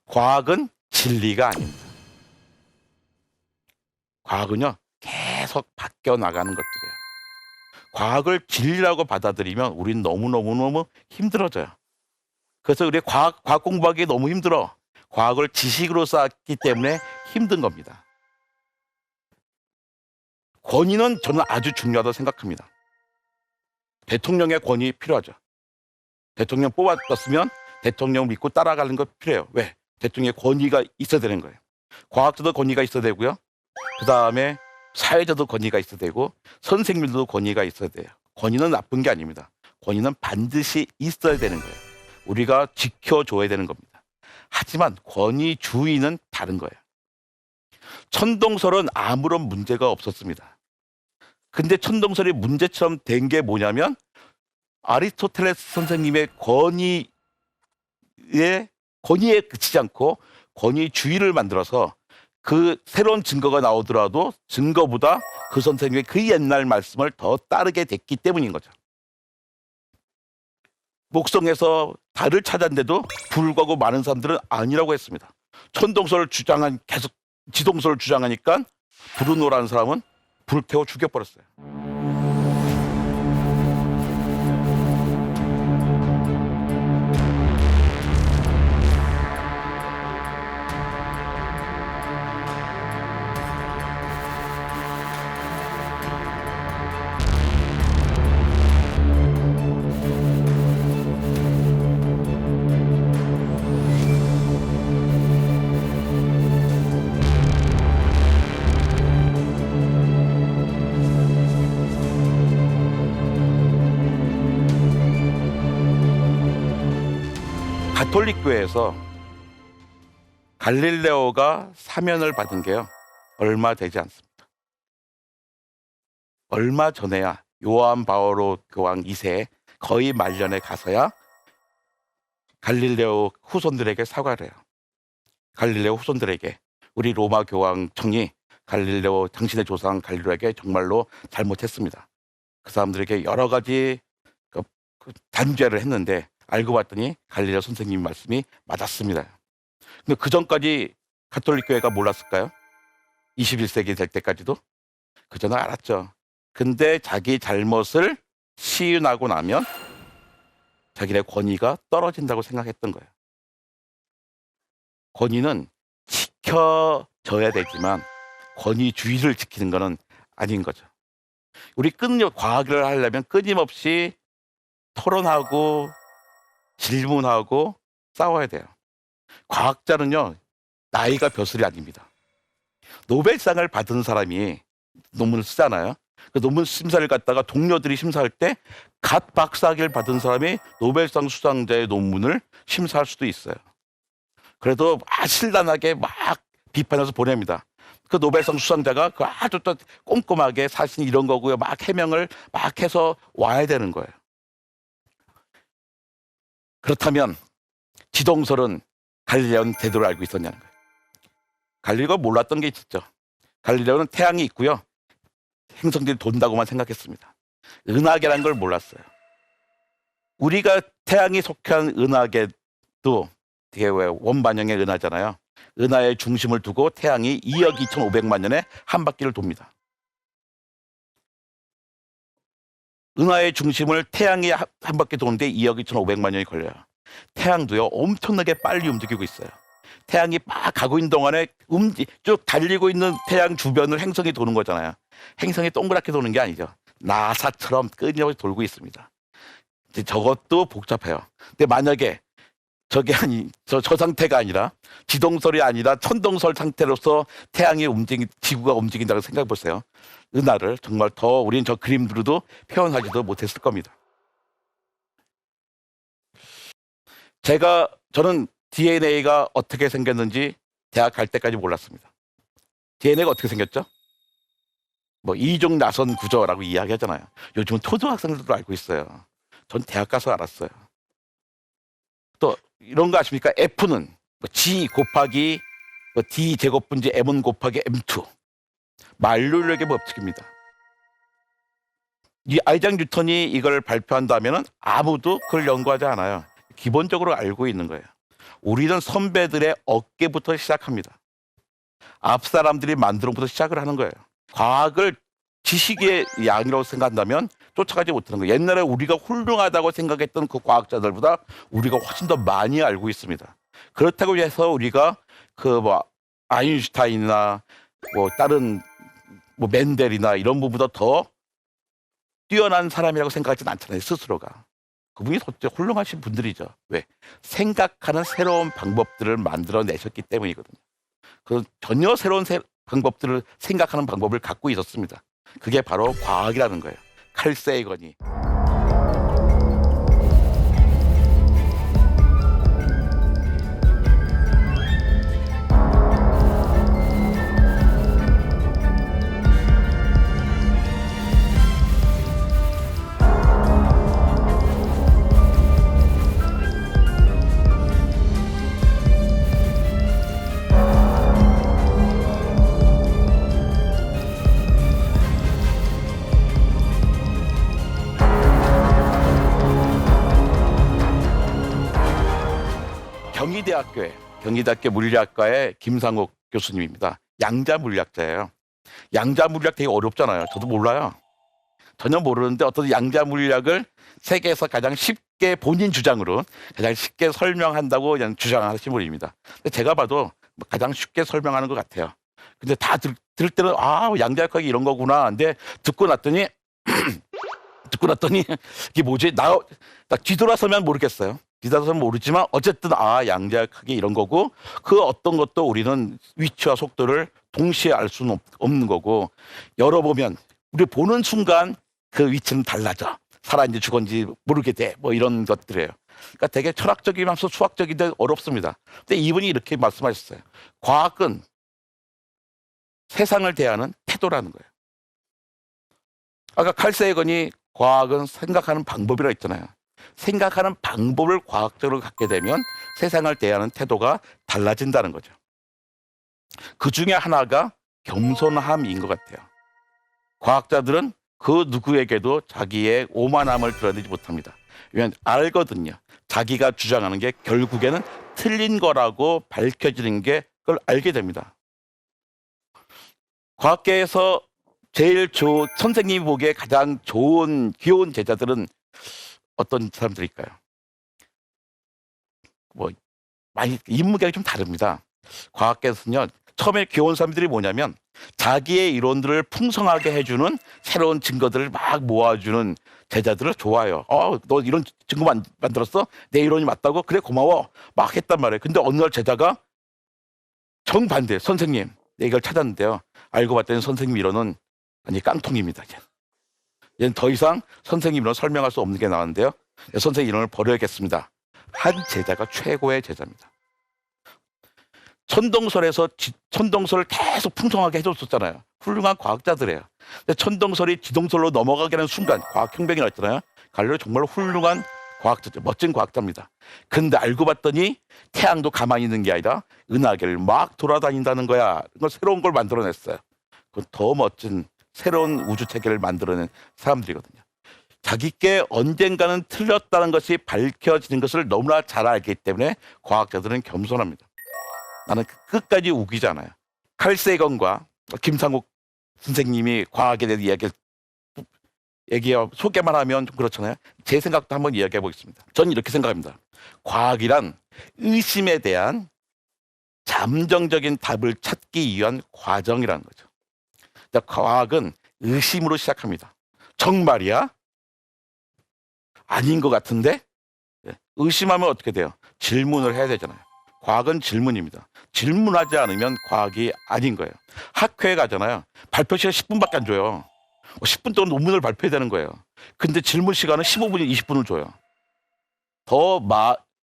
과학은 진리가 아닙니다. 과학은요, 계속 바뀌어 나가는 것들이에요. 과학을 진리라고 받아들이면 우린 너무너무너무 힘들어져요. 그래서 우리 과학 공부하기 너무 힘들어. 과학을 지식으로 쌓았기 때문에 힘든 겁니다. 권위는 저는 아주 중요하다고 생각합니다. 대통령의 권위 필요하죠. 대통령 뽑았으면 대통령 믿고 따라가는 거 필요해요. 왜? 대통령의 권위가 있어야 되는 거예요. 과학자도 권위가 있어야 되고요. 그 다음에 사회자도 권위가 있어야 되고 선생님들도 권위가 있어야 돼요. 권위는 나쁜 게 아닙니다. 권위는 반드시 있어야 되는 거예요. 우리가 지켜줘야 되는 겁니다. 하지만 권위주의는 다른 거예요. 천동설은 아무런 문제가 없었습니다. 근데 천동설이 문제처럼 된 게 뭐냐면 아리스토텔레스 선생님의 권위에 그치지 않고 권위주의를 만들어서 그 새로운 증거가 나오더라도 증거보다 그 선생님의 그 옛날 말씀을 더 따르게 됐기 때문인 거죠. 목성에서 달을 찾았는데도 불구하고 많은 사람들은 아니라고 했습니다. 천동설을 계속 지동설을 주장하니까 브루노라는 사람은 불태워 죽여버렸어요. 가톨릭 교회에서 갈릴레오가 사면을 받은 게요, 얼마 되지 않습니다. 얼마 전에야 요한 바오로 교황 2세 거의 말년에 가서야 갈릴레오 후손들에게 사과를 해요. 갈릴레오 후손들에게 우리 로마 교황청이 갈릴레오, 당신의 조상 갈릴레오에게 정말로 잘못했습니다. 그 사람들에게 여러 가지 단죄를 했는데 알고 봤더니 갈릴레오 선생님 말씀이 맞았습니다. 근데 그 전까지 가톨릭 교회가 몰랐을까요? 21세기 될 때까지도? 그 전에 알았죠. 근데 자기 잘못을 시인하고 나면 자기네 권위가 떨어진다고 생각했던 거예요. 권위는 지켜져야 되지만 권위주의를 지키는 것은 아닌 거죠. 우리 과학을 하려면 끊임없이 토론하고 질문하고 싸워야 돼요. 과학자는요, 나이가 벼슬이 아닙니다. 노벨상을 받은 사람이 논문을 쓰잖아요. 그 논문 심사를 갖다가 동료들이 심사할 때 갓 박사학위를 받은 사람이 노벨상 수상자의 논문을 심사할 수도 있어요. 그래도 신랄하게 막 비판해서 보냅니다. 그 노벨상 수상자가 그 아주 또 꼼꼼하게 사실 이런 거고요, 막 해명을 막 해서 와야 되는 거예요. 그렇다면 지동설은 갈릴레오는 제대로 알고 있었냐는 거예요. 갈릴레오가 몰랐던 게 있었죠. 갈릴레오는 태양이 있고요, 행성들이 돈다고만 생각했습니다. 은하계라는 걸 몰랐어요. 우리가 태양이 속한 은하계도 되게 원반영의 은하잖아요. 은하의 중심을 두고 태양이 2억 2,500만 년에 한 바퀴를 돕니다. 은하의 중심을 태양이 한 바퀴 도는데 2억 2,500만 년이 걸려요. 태양도요, 엄청나게 빨리 움직이고 있어요. 태양이 막 가고 있는 동안에 쭉 달리고 있는 태양 주변을 행성이 도는 거잖아요. 행성이 동그랗게 도는 게 아니죠. 나사처럼 끊임없이 돌고 있습니다. 이제 저것도 복잡해요. 근데 만약에 저 상태가 아니라 지동설이 아니라 천동설 상태로서 지구가 움직인다고 생각해 보세요. 은하를 정말 더 우리는 저 그림으로도 표현하지도 못했을 겁니다. 저는 DNA가 어떻게 생겼는지 대학 갈 때까지 몰랐습니다. DNA가 어떻게 생겼죠? 이중 나선 구조라고 이야기하잖아요. 요즘은 초등학생들도 알고 있어요. 전 대학 가서 알았어요. 또 이런 거 아십니까? F는 G 곱하기 D 제곱분지 M은 곱하기 M2. 만류력의 법칙입니다. 이 아이작 뉴턴이 이걸 발표한다면 아무도 그걸 연구하지 않아요. 기본적으로 알고 있는 거예요. 우리는 선배들의 어깨부터 시작합니다. 앞 사람들이 만든 것부터 시작을 하는 거예요. 과학을 지식의 양이라고 생각한다면 쫓아가지 못하는 거예요. 옛날에 우리가 훌륭하다고 생각했던 그 과학자들보다 우리가 훨씬 더 많이 알고 있습니다. 그렇다고 해서 우리가 그 뭐 아인슈타인이나 뭐 다른 뭐 맨델이나 이런 분보다 더 뛰어난 사람이라고 생각하지는 않잖아요. 스스로가. 그분이 더 훌륭하신 분들이죠. 왜? 생각하는 새로운 방법들을 만들어내셨기 때문이거든요. 그 전혀 새로운 방법들을 생각하는 방법을 갖고 있었습니다. 그게 바로 과학이라는 거예요. 칼 세이건이. 경희대학교 물리학과의 김상욱 교수님입니다. 양자 물리학자예요. 양자 물리학 되게 어렵잖아요. 저도 몰라요. 전혀 모르는데 어떤 양자 물리학을 세계에서 가장 쉽게 본인 주장으로 가장 쉽게 설명한다고 그냥 주장하신 분입니다. 근데 제가 봐도 가장 쉽게 설명하는 것 같아요. 근데 다 들을 때는 양자역학이 이런 거구나. 근데 듣고 났더니 이게 뭐지? 나 뒤돌아서면 모르겠어요. 뒤돌아서면 모르지만 어쨌든 양자역학이 이런 거고 그 어떤 것도 우리는 위치와 속도를 동시에 알 수는 없는 거고 열어보면 우리 보는 순간 그 위치는 달라져. 살아있는지 죽었는지 모르게 돼. 뭐 이런 것들이에요. 그러니까 되게 철학적이면서 수학적인데 어렵습니다. 근데 이분이 이렇게 말씀하셨어요. 과학은 세상을 대하는 태도라는 거예요. 아까 칼 세이건이 과학은 생각하는 방법이라고 했잖아요. 생각하는 방법을 과학적으로 갖게 되면 세상을 대하는 태도가 달라진다는 거죠. 그 중에 하나가 겸손함인 것 같아요. 과학자들은 그 누구에게도 자기의 오만함을 드러내지 못합니다. 왜냐하면 알거든요. 자기가 주장하는 게 결국에는 틀린 거라고 밝혀지는 게 그걸 알게 됩니다. 과학계에서 제일 선생님이 보기에 가장 좋은 귀여운 제자들은 어떤 사람들일까요? 뭐 많이 인물이 좀 다릅니다. 과학계에서는요. 처음에 귀여운 사람들이 뭐냐면 자기의 이론들을 풍성하게 해주는 새로운 증거들을 막 모아주는 제자들을 좋아해요. 너 이런 증거 만들었어? 내 이론이 맞다고? 그래 고마워. 막 했단 말이에요. 근데 어느 날 제자가 정반대. 선생님 이걸 찾았는데요. 알고 봤더니 선생님 이론은 아니 깡통입니다. 얘는 더 이상 선생님 이론 설명할 수 없는 게 나왔는데요. 선생님 이론을 버려야겠습니다. 한 제자가 최고의 제자입니다. 천동설을 계속 풍성하게 해줬었잖아요. 훌륭한 과학자들이에요. 근데 천동설이 지동설로 넘어가게 하는 순간 과학혁명이 났잖아요. 갈릴레오 정말 훌륭한 과학자죠. 멋진 과학자입니다. 근데 알고 봤더니 태양도 가만히 있는 게 아니라 은하계를 막 돌아다닌다는 거야. 이거 새로운 걸 만들어냈어요. 그건 더 멋진 새로운 우주 체계를 만들어낸 사람들이거든요. 자기께 언젠가는 틀렸다는 것이 밝혀지는 것을 너무나 잘 알기 때문에 과학자들은 겸손합니다. 나는 끝까지 우기지 않아요. 칼 세이건과 김상욱 선생님이 과학에 대한 소개만 하면 좀 그렇잖아요. 제 생각도 한번 이야기해 보겠습니다. 저는 이렇게 생각합니다. 과학이란 의심에 대한 잠정적인 답을 찾기 위한 과정이라는 거죠. 과학은 의심으로 시작합니다. 정말이야? 아닌 것 같은데? 의심하면 어떻게 돼요? 질문을 해야 되잖아요. 과학은 질문입니다. 질문하지 않으면 과학이 아닌 거예요. 학회에 가잖아요. 발표 시간 10분밖에 안 줘요. 10분 동안 논문을 발표해야 되는 거예요. 근데 질문 시간은 15분, 20분을 줘요.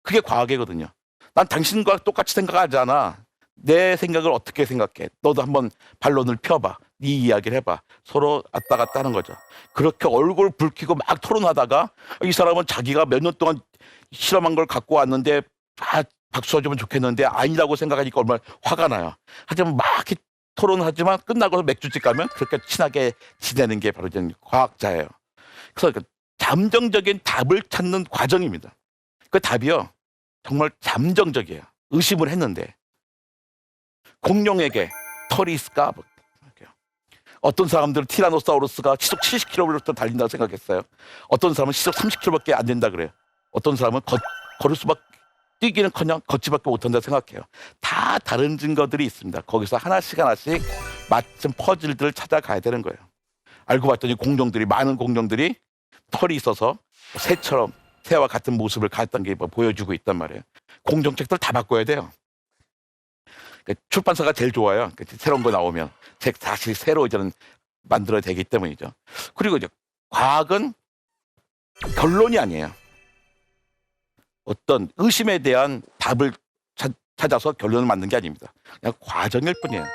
그게 과학이거든요. 난 당신과 똑같이 생각하지 않아. 내 생각을 어떻게 생각해? 너도 한번 반론을 펴봐. 네 이야기를 해봐. 서로 왔다 갔다 하는 거죠. 그렇게 얼굴 붉히고 막 토론하다가 이 사람은 자기가 몇 년 동안 실험한 걸 갖고 왔는데 박수 쳐주면 좋겠는데 아니라고 생각하니까 얼마나 화가 나요. 하지만 막 이렇게 토론하지만 끝나고 맥주집 가면 그렇게 친하게 지내는 게 바로 과학자예요. 그래서 잠정적인 답을 찾는 과정입니다. 그 답이요. 정말 잠정적이에요. 의심을 했는데 공룡에게 털이 있을까? 어떤 사람들은 티라노사우루스가 시속 70km 달린다고 생각했어요. 어떤 사람은 시속 30km밖에 안 된다 그래요. 어떤 사람은 걸을 수밖에 뛰기는커녕 걷지밖에 못한다 생각해요. 다 다른 증거들이 있습니다. 거기서 하나씩 맞춤 퍼즐들을 찾아가야 되는 거예요. 알고 봤더니 많은 공룡들이 털이 있어서 새와 같은 모습을 갖던 게 보여주고 있단 말이에요. 공룡책들 다 바꿔야 돼요. 출판사가 제일 좋아요. 새로운 거 나오면 책 다시 새로 이제는 만들어야 되기 때문이죠. 그리고 이제 과학은 결론이 아니에요. 어떤 의심에 대한 답을 찾아서 결론을 만든 게 아닙니다. 그냥 과정일 뿐이에요.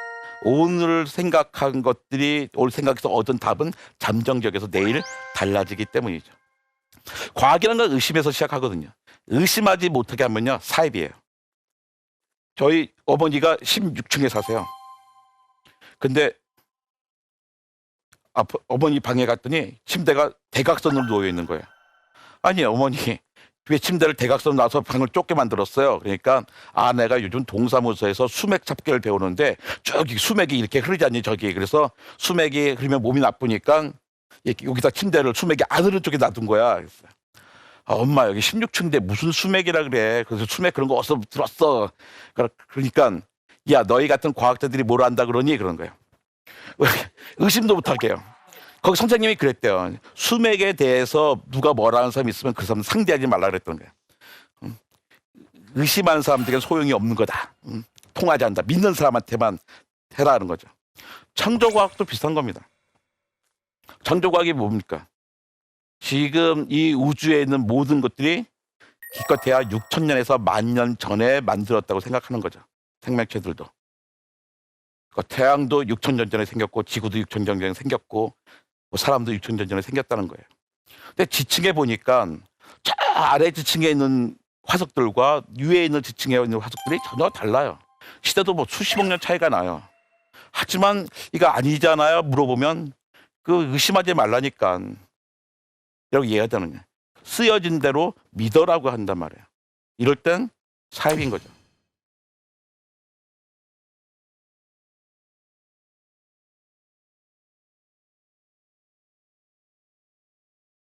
오늘 생각한 것들이 오늘 생각해서 얻은 답은 잠정적에서 내일 달라지기 때문이죠. 과학이라는 건 의심에서 시작하거든요. 의심하지 못하게 하면요 사입이에요. 저희 어머니가 16층에 사세요. 근데 어머니 방에 갔더니 침대가 대각선으로 놓여 있는 거예요. 아니 어머니 왜 침대를 대각선으로 놔서 방을 좁게 만들었어요? 그러니까 내가 요즘 동사무소에서 수맥 잡기를 배우는데 저기 수맥이 이렇게 흐르지 않니 저기. 그래서 수맥이 흐르면 몸이 나쁘니까 여기다 침대를 수맥이 안 흐르는 쪽에 놔둔 거야. 그랬어요. 엄마 여기 16층인데 무슨 수맥이라 그래. 그래서 수맥 그런 거 어디서 들었어. 그러니까 야 너희 같은 과학자들이 뭘 안다 그러니 그런 거예요. 의심도 못할게요. 거기 선생님이 그랬대요. 수맥에 대해서 누가 뭐라는 사람이 있으면 그 사람 상대하지 말라 그랬던 거예요. 의심하는 사람들에게 소용이 없는 거다. 통하지 않는다. 믿는 사람한테만 해라는 거죠. 창조과학도 비슷한 겁니다. 창조과학이 뭡니까? 지금 이 우주에 있는 모든 것들이 기껏해야 6,000년에서 10,000년 전에 만들었다고 생각하는 거죠. 생명체들도. 태양도 6,000년 전에 생겼고 지구도 6,000년 전에 생겼고 사람도 6,000년 전에 생겼다는 거예요. 근데 지층에 보니까 저 아래 지층에 있는 화석들과 위에 있는 지층에 있는 화석들이 전혀 달라요. 시대도 수십억 년 차이가 나요. 하지만 이거 아니잖아요 물어보면 의심하지 말라니까 이렇게 이해하자는 거예요. 쓰여진 대로 믿어라고 한단 말이에요. 이럴 땐 사입인 거죠.